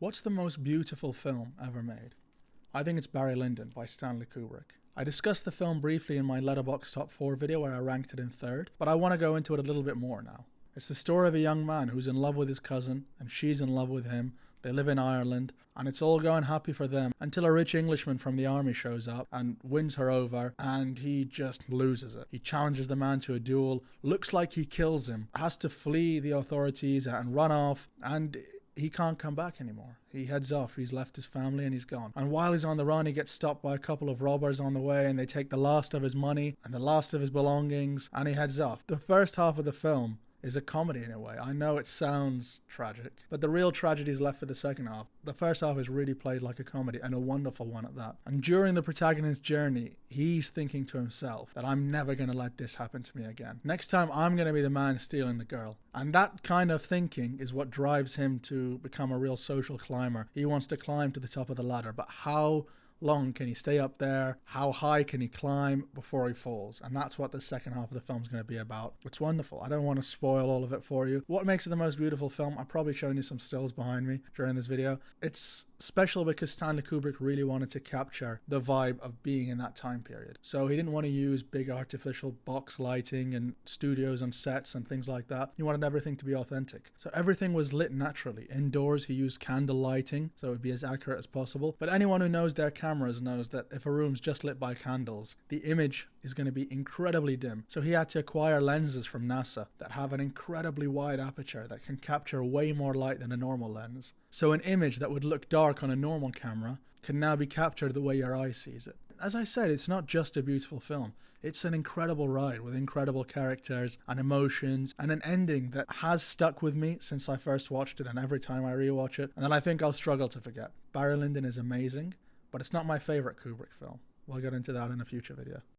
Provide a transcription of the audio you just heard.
What's the most beautiful film ever made? I think it's Barry Lyndon by Stanley Kubrick. I discussed the film briefly in my Letterboxd top 4 video where I ranked it in third, but I want to go into it a little bit more now. It's the story of a young man who's in love with his cousin, and she's in love with him. They live in Ireland, and it's all going happy for them until a rich Englishman from the army shows up and wins her over, and he just loses it. He challenges the man to a duel, looks like he kills him, has to flee the authorities and run off, and he can't come back anymore. He heads off, he's left his family and he's gone. And while he's on the run, he gets stopped by a couple of robbers on the way, and they take the last of his money and the last of his belongings, and he heads off. The first half of the film is a comedy in a way. I know it sounds tragic, but the real tragedy is left for the second half. The first half is really played like a comedy, and a wonderful one at that. And during the protagonist's journey, he's thinking to himself that I'm never going to let this happen to me again. Next time, I'm going to be the man stealing the girl. And that kind of thinking is what drives him to become a real social climber. He wants to climb to the top of the ladder, but how long can he stay up there? How high can he climb before he falls? And that's what the second half of the film is going to be about. It's wonderful. I don't want to spoil all of it for you. What makes it the most beautiful film? I've probably shown you some stills behind me during this video. It's special because Stanley Kubrick really wanted to capture the vibe of being in that time period. So he didn't want to use big artificial box lighting and studios and sets and things like that. He wanted everything to be authentic. So everything was lit naturally. Indoors, he used candle lighting, so it would be as accurate as possible. But anyone who knows their cameras knows that if a room's just lit by candles, the image is going to be incredibly dim. So he had to acquire lenses from NASA that have an incredibly wide aperture that can capture way more light than a normal lens. So an image that would look dark on a normal camera can now be captured the way your eye sees it. As I said, it's not just a beautiful film. It's an incredible ride with incredible characters and emotions and an ending that has stuck with me since I first watched it and every time I rewatch it, and that I think I'll struggle to forget. Barry Lyndon is amazing, but it's not my favorite Kubrick film. We'll get into that in a future video.